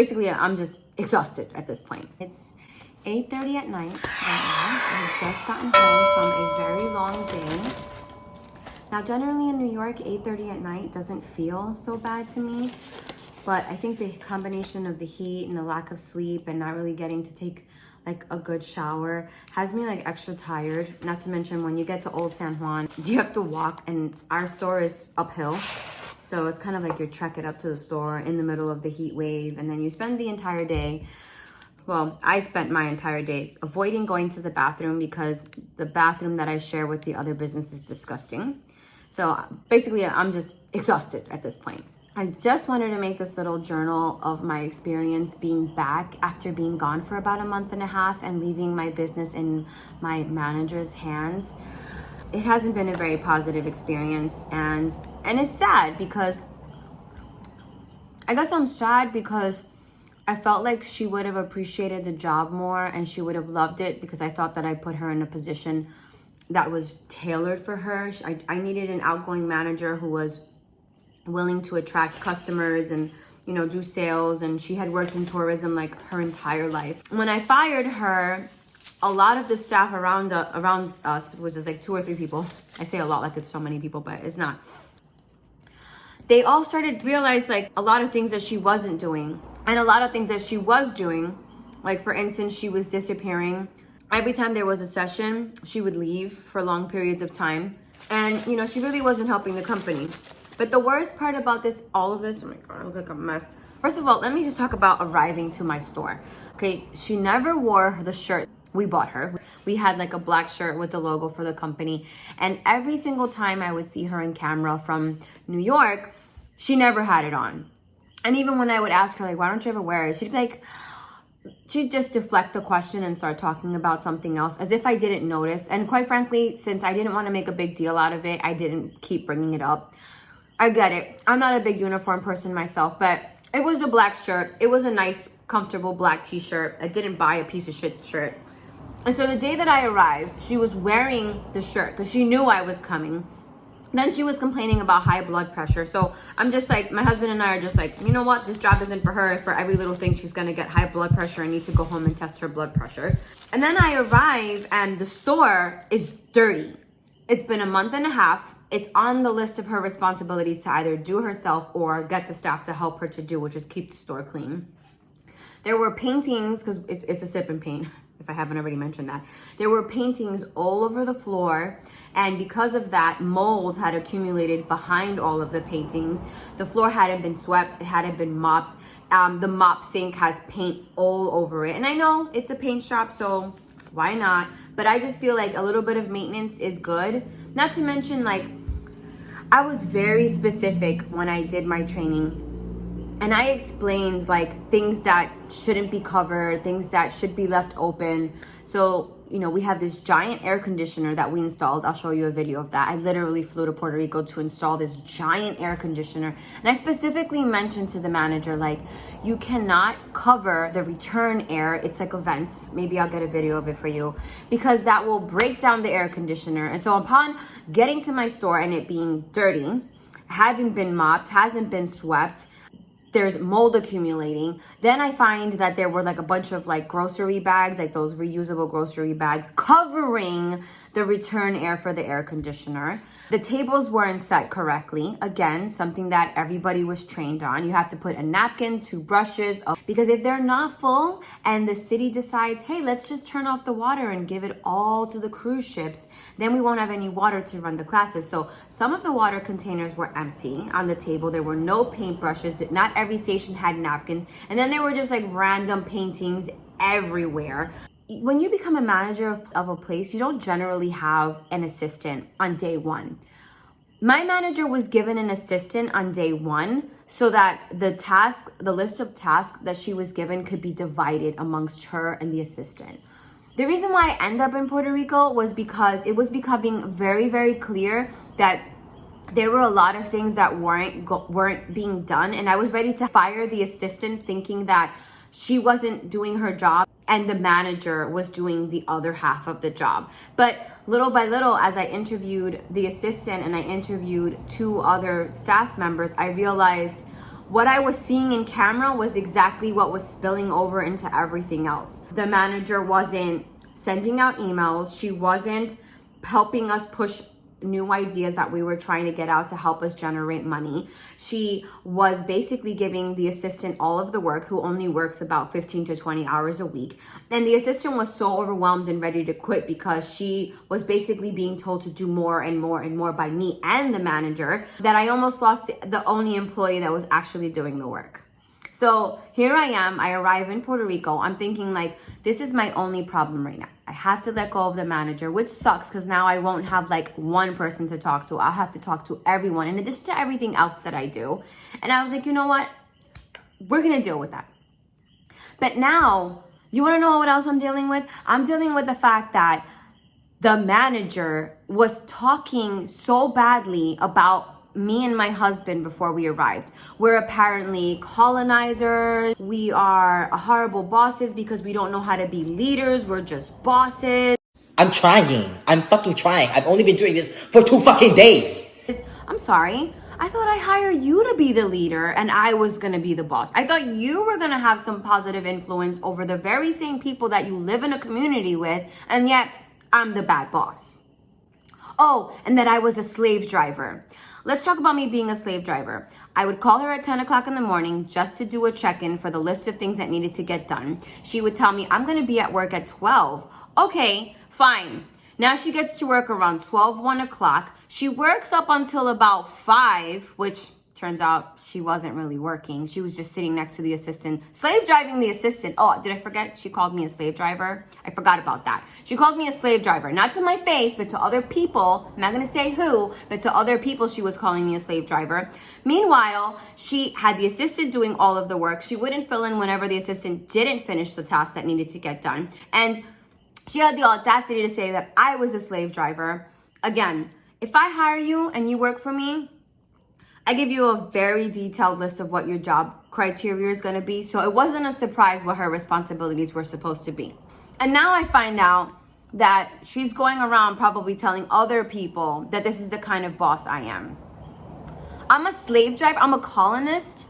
basically, I'm just exhausted at this point. It's 8:30 at night right now. I've just gotten home from a very long day. Now, generally in New York, 8:30 at night doesn't feel so bad to me, but I think the combination of the heat and the lack of sleep and not really getting to take like a good shower has me like extra tired. Not to mention when you get to Old San Juan, you have to walk, and our store is uphill. So it's kind of like you're trekking up to the store in the middle of the heat wave, and then you spend the entire day. Well, I spent my entire day avoiding going to the bathroom because the bathroom that I share with the other business is disgusting. So basically, I'm just exhausted at this point. I just wanted to make this little journal of my experience being back after being gone for about a month and a half and leaving my business in my manager's hands. It hasn't been a very positive experience, and it's sad because I guess I'm sad because I felt like she would have appreciated the job more and she would have loved it, because I thought that I put her in a position that was tailored for her. I needed an outgoing manager who was willing to attract customers and, you know, do sales, and she had worked in tourism like her entire life. When I fired her, a lot of the staff around us, which is like 2 or 3 people, I say a lot like it's so many people, but it's not, they all started to realize like a lot of things that she wasn't doing, and a lot of things that she was doing. Like, for instance, she was disappearing. Every time there was a session, she would leave for long periods of time, and you know, she really wasn't helping the company. But the worst part about all of this, oh my God, I look like a mess. First of all, let me just talk about arriving to my store. Okay, she never wore the shirt we bought her. We had like a black shirt with the logo for the company. And every single time I would see her in camera from New York, she never had it on. And even when I would ask her, like, why don't you ever wear it? She'd be like, she'd just deflect the question and start talking about something else as if I didn't notice. And quite frankly, since I didn't want to make a big deal out of it, I didn't keep bringing it up. I get it. I'm not a big uniform person myself, but it was a black shirt. It was a nice, comfortable black t-shirt. I didn't buy a piece of shit shirt. And so the day that I arrived, she was wearing the shirt because she knew I was coming. Then she was complaining about high blood pressure. So I'm just like, my husband and I are just like, you know what? This job isn't for her. For every little thing, she's going to get high blood pressure and need to go home and test her blood pressure. And then I arrive and the store is dirty. It's been a month and a half. It's on the list of her responsibilities to either do herself or get the staff to help her to do, which is keep the store clean. There were paintings, because it's a sip and paint, if I haven't already mentioned that. There were paintings all over the floor, and because of that, mold had accumulated behind all of the paintings. The floor hadn't been swept, it hadn't been mopped. The mop sink has paint all over it. And I know it's a paint shop, so why not? But I just feel like a little bit of maintenance is good. Not to mention, like, I was very specific when I did my training. And I explained like things that shouldn't be covered, things that should be left open. So, you know, we have this giant air conditioner that we installed. I'll show you a video of that. I literally flew to Puerto Rico to install this giant air conditioner. And I specifically mentioned to the manager, like, you cannot cover the return air. It's like a vent. Maybe I'll get a video of it for you, because that will break down the air conditioner. And so upon getting to my store and it being dirty, having been mopped, hasn't been swept, there's mold accumulating. Then I find that there were like a bunch of like grocery bags, like those reusable grocery bags, covering the return air for the air conditioner. The tables weren't set correctly. Again, something that everybody was trained on. You have to put a napkin, 2 brushes, because if they're not full and the city decides, hey, let's just turn off the water and give it all to the cruise ships, then we won't have any water to run the classes. So some of the water containers were empty on the table. There were no paintbrushes. Not every station had napkins. And then there were just like random paintings everywhere. When you become a manager of a place, you don't generally have an assistant on day one. My manager was given an assistant on day one so that the list of tasks that she was given could be divided amongst her and the assistant. The reason why I ended up in Puerto Rico was because it was becoming very, very clear that there were a lot of things that weren't being done, and I was ready to fire the assistant, thinking that she wasn't doing her job and the manager was doing the other half of the job. But little by little, as I interviewed the assistant and I interviewed 2 other staff members, I realized what I was seeing in camera was exactly what was spilling over into everything else. The manager wasn't sending out emails. She wasn't helping us push new ideas that we were trying to get out to help us generate money. She was basically giving the assistant all of the work, who only works about 15 to 20 hours a week. And the assistant was so overwhelmed and ready to quit because she was basically being told to do more and more and more by me and the manager, that I almost lost the only employee that was actually doing the work. So here I am, I arrive in Puerto Rico. I'm thinking like, this is my only problem right now. I have to let go of the manager, which sucks because now I won't have like one person to talk to. I'll have to talk to everyone in addition to everything else that I do. And I was like, you know what? We're gonna deal with that. But now, you wanna know what else I'm dealing with? I'm dealing with the fact that the manager was talking so badly about me and my husband before we arrived. We're apparently colonizers. We are horrible bosses because we don't know how to be leaders. We're just bosses. I'm trying. I'm fucking trying. I've only been doing this for 2 fucking days. I'm sorry. I thought I hired you to be the leader and I was going to be the boss. I thought you were going to have some positive influence over the very same people that you live in a community with, and yet I'm the bad boss. Oh, and that I was a slave driver. Let's talk about me being a slave driver. I would call her at 10 o'clock in the morning just to do a check-in for the list of things that needed to get done. She would tell me, I'm going to be at work at 12. Okay, fine. Now she gets to work around 12, 1 o'clock. She works up until about 5, which turns out she wasn't really working. She was just sitting next to the assistant, slave driving the assistant. Oh, did I forget? She called me a slave driver. I forgot about that. She called me a slave driver, not to my face, but to other people. I'm not going to say who, but to other people she was calling me a slave driver. Meanwhile, she had the assistant doing all of the work. She wouldn't fill in whenever the assistant didn't finish the task that needed to get done. And she had the audacity to say that I was a slave driver. Again, if I hire you and you work for me, I give you a very detailed list of what your job criteria is going to be. So it wasn't a surprise what her responsibilities were supposed to be. And now I find out that she's going around probably telling other people that this is the kind of boss I am. I'm a slave driver. I'm a colonist.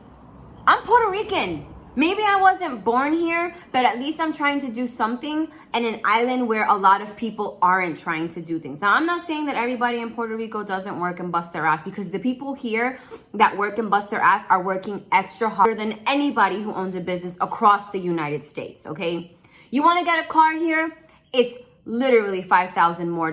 I'm Puerto Rican. Maybe I wasn't born here, but at least I'm trying to do something in an island where a lot of people aren't trying to do things. Now, I'm not saying that everybody in Puerto Rico doesn't work and bust their ass, because the people here that work and bust their ass are working extra harder than anybody who owns a business across the United States, okay? You want to get a car here? It's literally $5,000 more.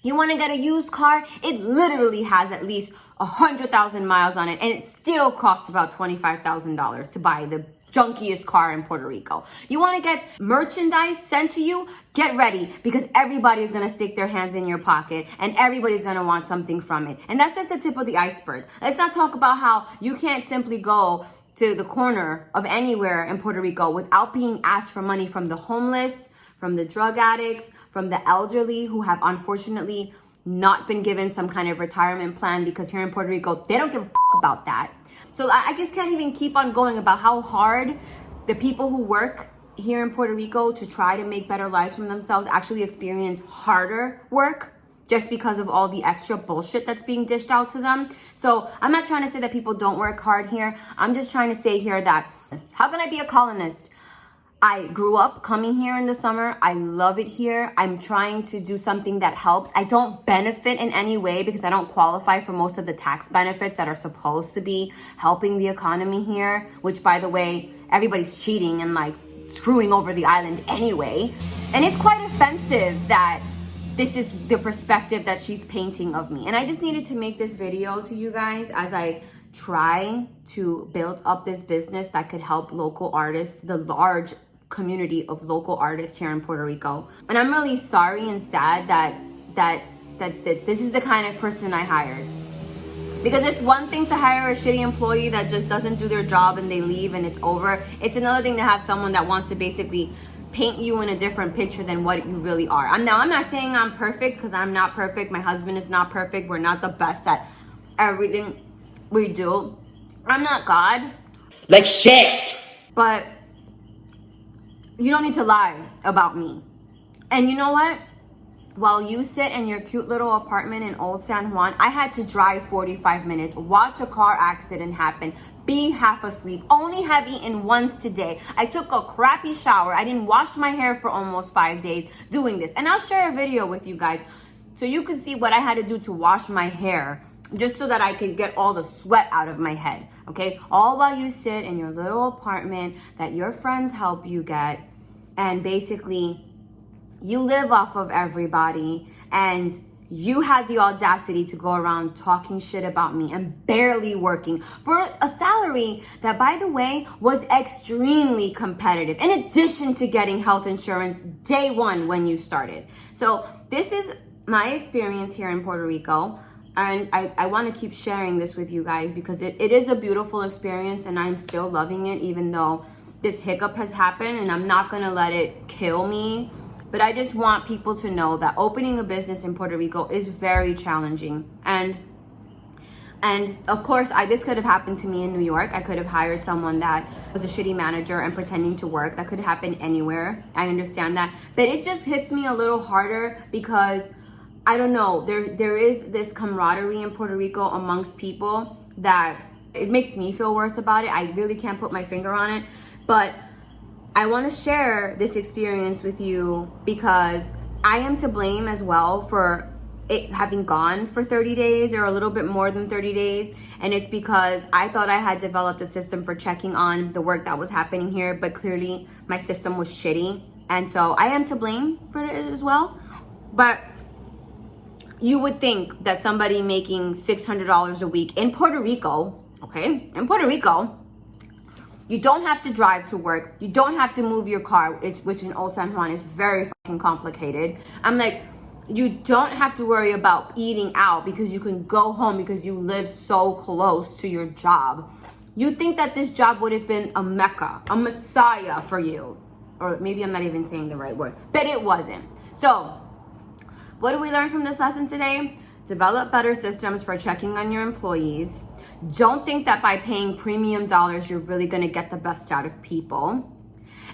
You want to get a used car? It literally has at least 100,000 miles on it, and it still costs about $25,000 to buy the junkiest car in Puerto Rico. You want to get merchandise sent to you? Get ready, because everybody is going to stick their hands in your pocket and everybody's going to want something from it. And that's just the tip of the iceberg. Let's not talk about how you can't simply go to the corner of anywhere in Puerto Rico without being asked for money from the homeless, from the drug addicts, from the elderly who have unfortunately not been given some kind of retirement plan, because here in Puerto Rico, they don't give a f about that. So I just can't even keep on going about how hard the people who work here in Puerto Rico to try to make better lives for themselves actually experience harder work just because of all the extra bullshit that's being dished out to them. So I'm not trying to say that people don't work hard here. I'm just trying to say here that, how can I be a colonist? I grew up coming here in the summer. I love it here. I'm trying to do something that helps. I don't benefit in any way because I don't qualify for most of the tax benefits that are supposed to be helping the economy here, which, by the way, everybody's cheating and like screwing over the island anyway. And it's quite offensive that this is the perspective that she's painting of me. And I just needed to make this video to you guys as I try to build up this business that could help local artists, the large community of local artists here in Puerto Rico. And I'm really sorry and sad that this is the kind of person I hired. Because it's one thing to hire a shitty employee that just doesn't do their job and they leave and it's over. It's another thing to have someone that wants to basically paint you in a different picture than what you really are. I'm not saying I'm perfect, because I'm not perfect. My husband is not perfect. We're not the best at everything we do. I'm not God. Like shit. But you don't need to lie about me. And you know what? While you sit in your cute little apartment in Old San Juan, I had to drive 45 minutes, watch a car accident happen, be half asleep, only have eaten once today. I took a crappy shower. I didn't wash my hair for almost 5 days doing this. And I'll share a video with you guys so you can see what I had to do to wash my hair just so that I could get all the sweat out of my head, okay? All while you sit in your little apartment that your friends help you get, and basically you live off of everybody, and you had the audacity to go around talking shit about me and barely working for a salary that, by the way, was extremely competitive, in addition to getting health insurance day one when you started. So this is my experience here in Puerto Rico. And I want to keep sharing this with you guys because it is a beautiful experience, and I'm still loving it, even though this hiccup has happened, and I'm not going to let it kill me. But I just want people to know that opening a business in Puerto Rico is very challenging. And of course, this could have happened to me in New York. I could have hired someone that was a shitty manager and pretending to work. That could happen anywhere. I understand that. But it just hits me a little harder because I don't know, there is this camaraderie in Puerto Rico amongst people that it makes me feel worse about it. I really can't put my finger on it, but I want to share this experience with you because I am to blame as well for it having gone for 30 days or a little bit more than 30 days. And it's because I thought I had developed a system for checking on the work that was happening here, but clearly my system was shitty. And so I am to blame for it as well. But you would think that somebody making $600 a week in Puerto Rico, okay, in Puerto Rico, you don't have to drive to work. You don't have to move your car, which in Old San Juan is very fucking complicated. I'm like, you don't have to worry about eating out because you can go home because you live so close to your job. You'd think that this job would have been a mecca, a messiah for you. Or maybe I'm not even saying the right word, but it wasn't. So, what do we learn from this lesson today? Develop better systems for checking on your employees. Don't think that by paying premium dollars, you're really gonna get the best out of people.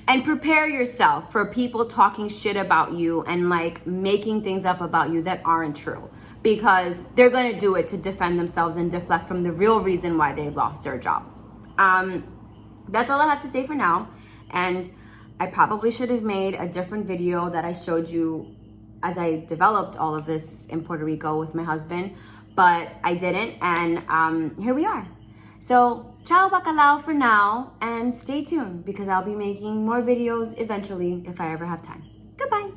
And prepare yourself for people talking shit about you and like making things up about you that aren't true. Because they're gonna do it to defend themselves and deflect from the real reason why they lost their job. That's all I have to say for now. And I probably should have made a different video that I showed you as I developed all of this in Puerto Rico with my husband, but I didn't, and here we are. So, ciao bacalao for now, and stay tuned because I'll be making more videos eventually if I ever have time. Goodbye.